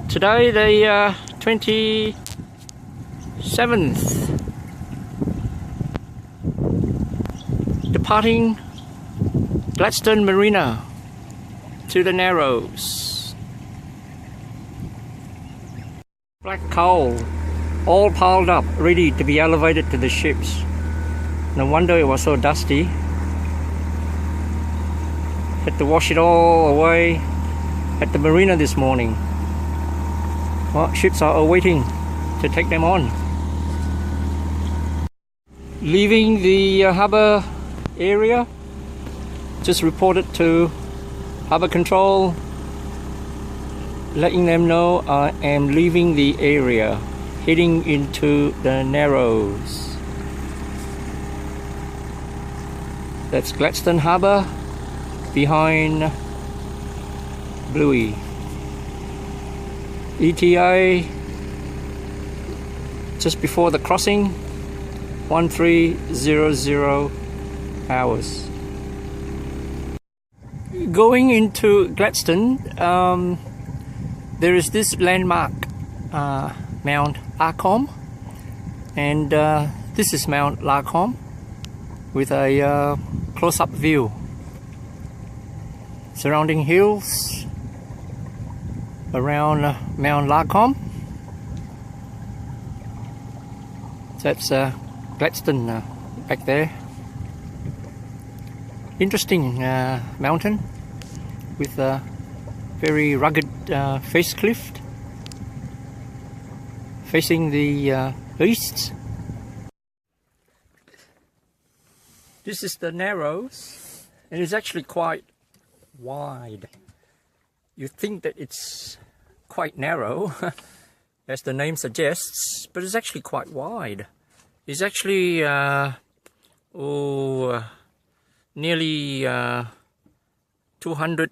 Today the 27th. Departing Gladstone Marina to the Narrows. Black coal all piled up, ready to be elevated to the ships. No wonder it was so dusty. Had to wash it all away at the marina this morning. Well, ships are awaiting to take them on. Leaving the harbour area, just reported to harbour control, letting them know I am leaving the area, heading into the Narrows. That's Gladstone Harbour behind Bluey. ETA just before the crossing, 1300 hours. Going into Gladstone, there is this landmark, Mount Larcombe, and this is Mount Larcombe with a close-up view. Surrounding hills around Mount Larcombe. That's Gladstone back there. Interesting mountain with a very rugged face cliff facing the east. This is the Narrows, and it's actually quite wide. You think that it's quite narrow, as the name suggests, but it's actually quite wide. It's actually nearly 200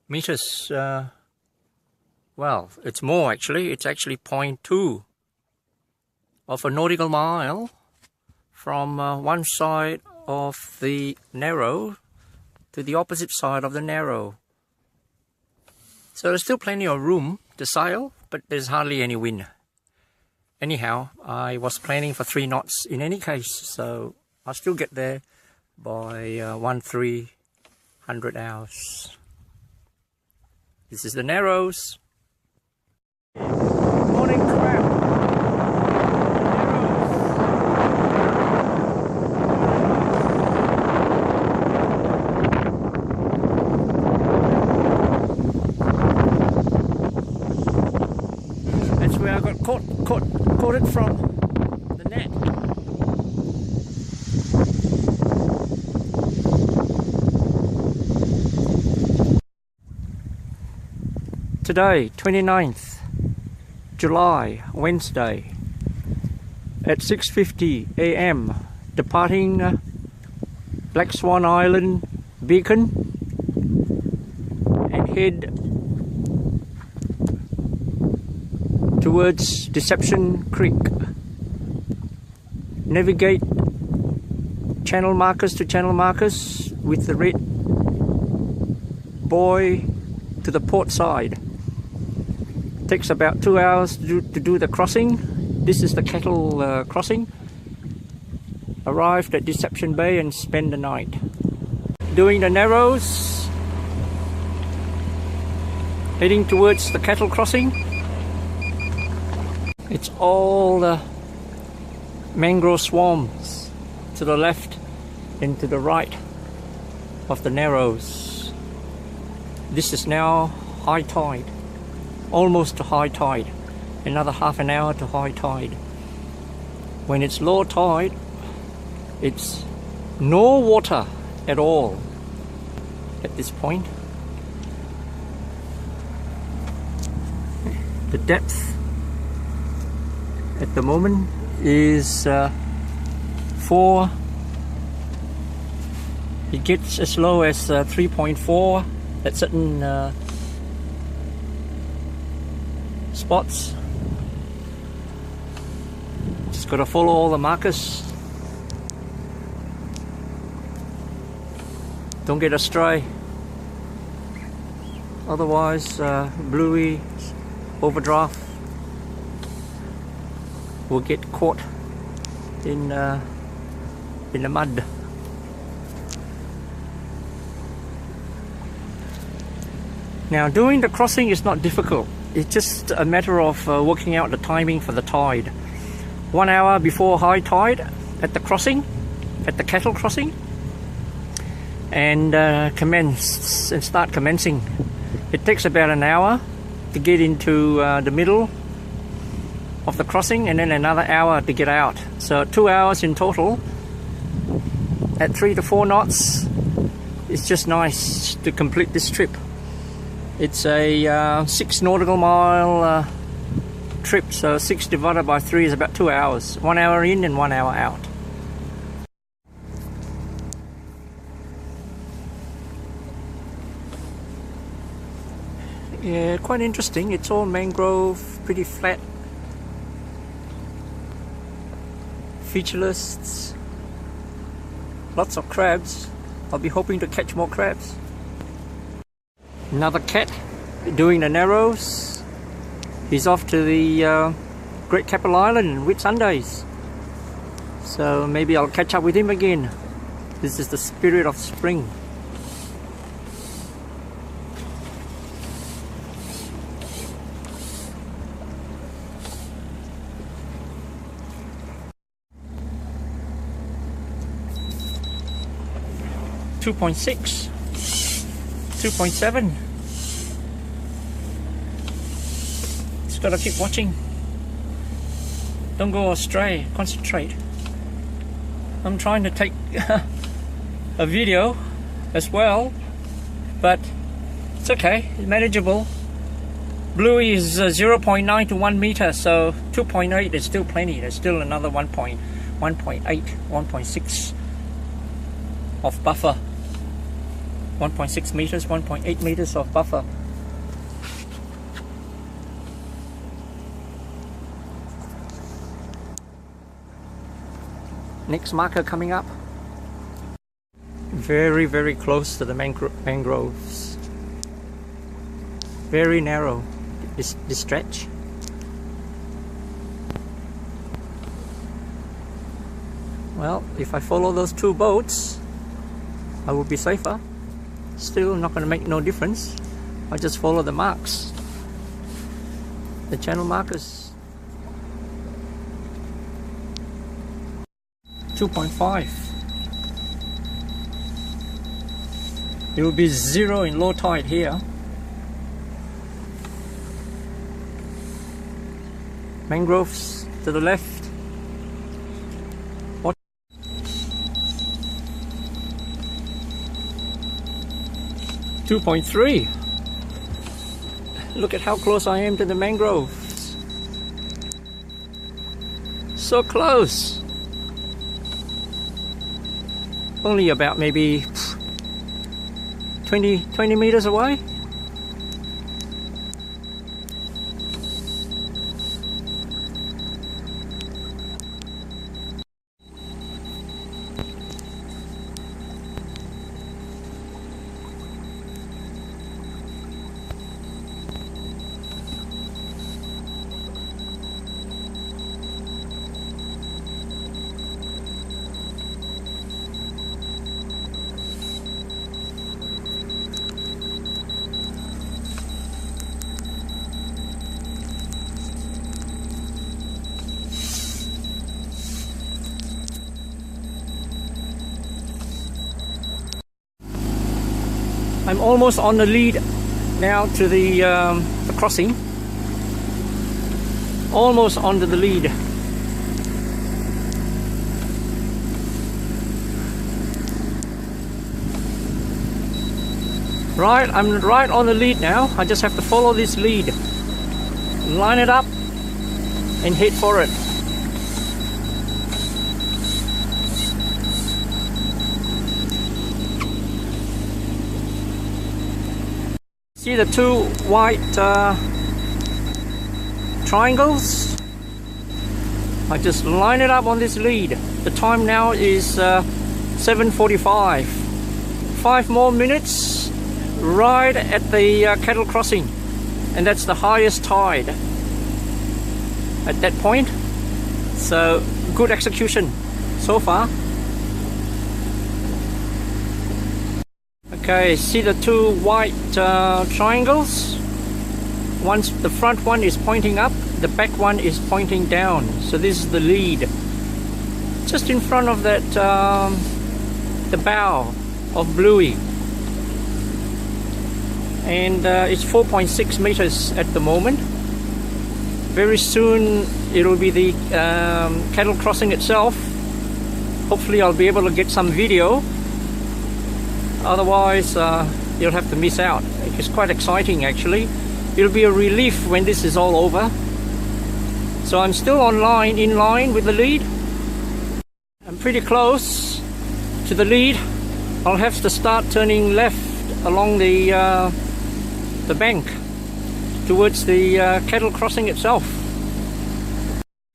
meters. Well, it's more actually. It's actually 0.2 of a nautical mile from one side of the Narrow to the opposite side of the Narrow. So there's still plenty of room to sail, but there's hardly any wind. Anyhow, I was planning for 3 knots in any case, so I'll still get there by 1300 hours. This is the Narrows. Morning crab. That's where I got caught it from the net. Today, 29th July, Wednesday, at 6:50 AM, departing Black Swan Island Beacon and head towards Deception Creek. Navigate channel markers to channel markers with the red buoy to the port side. Takes about 2 hours to do the crossing. This is the cattle crossing. Arrived at Deception Bay and spend the night. Doing the Narrows, heading towards the cattle crossing. It's all the mangrove swamps to the left and to the right of the Narrows. This is now high tide. Almost to high tide. Another half an hour to high tide. When it's low tide, it's no water at all at this point. The depth at the moment is 4. It gets as low as 3.4 at certain spots. Just got to follow all the markers. Don't get astray. Otherwise, bluey overdraft will get caught in the mud. Now, doing the crossing is not difficult. It's just a matter of working out the timing for the tide. 1 hour before high tide at the crossing, at the cattle crossing, and start commencing. It takes about an hour to get into the middle of the crossing, and then another hour to get out. So 2 hours in total at 3 to 4 knots. It's just nice to complete this trip. It's a 6 nautical mile trip, so 6 divided by 3 is about 2 hours. 1 hour in and 1 hour out. Yeah, quite interesting. It's all mangrove, pretty flat, featureless. Lots of crabs. I'll be hoping to catch more crabs. Another cat doing the narrows. He's off to the Great Capital Island in Whitsundays. So maybe I'll catch up with him again. This is the spirit of spring. .6, 2.7. Just gotta keep watching. Don't go astray. Concentrate. I'm trying to take a video as well, but it's okay. It's manageable. Bluey is 0.9 to 1 meter, so 2.8 is still plenty. There's still another 1.8, 1.6 of buffer. 1.6 meters, 1.8 meters of buffer. Next marker coming up. Very, very close to the mangroves. Very narrow, this stretch. Well, if I follow those 2 boats, I will be safer. Still not going to make no difference. I just follow the marks, the channel markers. 2.5. It will be 0 in low tide here. Mangroves to the left. 2.3. Look at how close I am to the mangroves. So close. Only about maybe 20 meters away. I'm almost on the lead now to the crossing. Almost onto the lead. Right, I'm right on the lead now. I just have to follow this lead. Line it up and head for it. See the 2 white triangles? I just line it up on this lead. The time now is 7:45. 5 more minutes, right at the cattle crossing, and that's the highest tide at that point. So good execution so far. Okay, see the two white triangles? The front one is pointing up, the back one is pointing down. So this is the lead. Just in front of that, the bow of Bluey. And it's 4.6 meters at the moment. Very soon it'll be the cattle crossing itself. Hopefully I'll be able to get some video. Otherwise you'll have to miss out. It's quite exciting actually. It'll be a relief when this is all over. So I'm still in line with the lead. I'm pretty close to the lead. I'll have to start turning left along the bank towards the cattle crossing itself.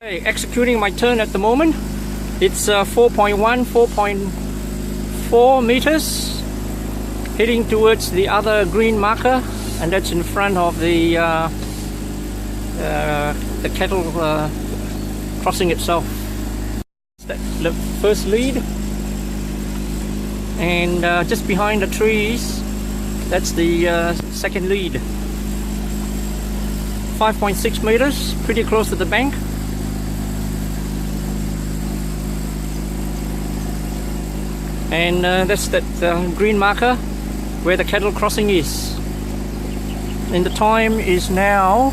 Okay, executing my turn at the moment. It's 4.4 meters. Heading towards the other green marker, and that's in front of the cattle crossing itself. That's the first lead, and just behind the trees, that's the second lead. 5.6 meters, pretty close to the bank. And that's that green marker where the cattle crossing is. And the time is now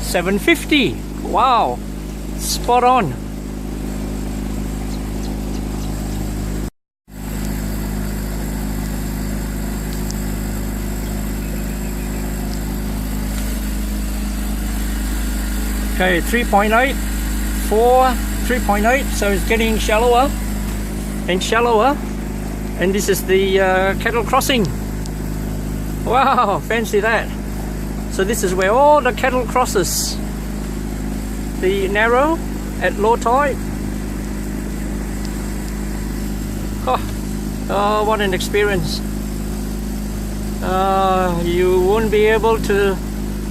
7:50. Wow, spot on. Okay, 3.8, 4, 3.8, so it's getting shallower and shallower. And this is the cattle crossing. Wow, fancy that. So this is where all the cattle crosses the narrow at low tide. Oh, what an experience. You won't be able to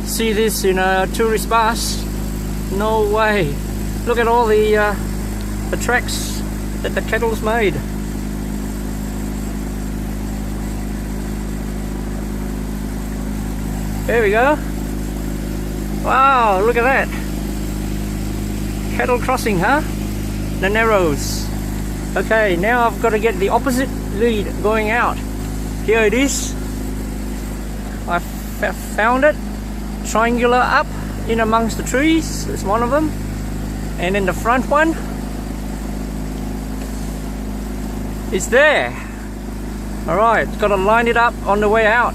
see this in a tourist bus. No way. Look at all the tracks that the cattle's made. There we go. Wow, look at that. Cattle crossing, huh? The narrows. Okay, now I've got to get the opposite lead going out. Here it is. I found it. Triangular up in amongst the trees. It's one of them. And then the front one is there. Alright, got to line it up on the way out.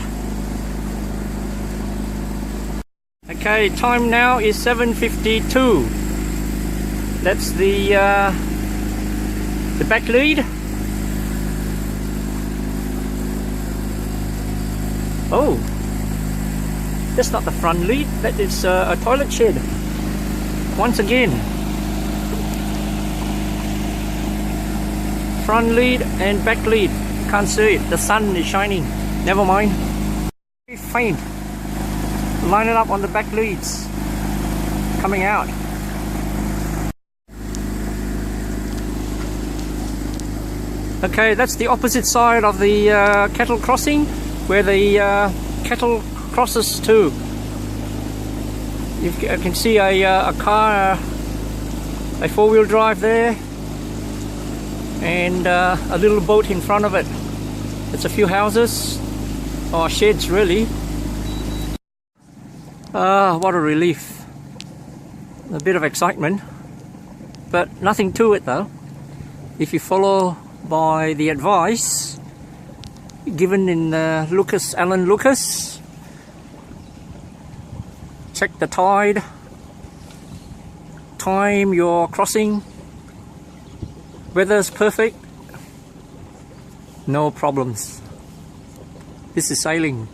Okay, time now is 7:52. That's the back lead. Oh, that's not the front lead. That is a toilet shed. Once again, front lead and back lead. Can't see it. The sun is shining. Never mind. Very faint. Line it up on the back leads coming out. Okay, that's the opposite side of the cattle crossing, where the cattle crosses to. You can see a car, a four-wheel drive there, and a little boat in front of it. It's a few houses, or sheds really. What a relief. A bit of excitement, but nothing to it though. If you follow by the advice given in Alan Lucas, check the tide, time your crossing, weather's perfect, no problems. This is sailing.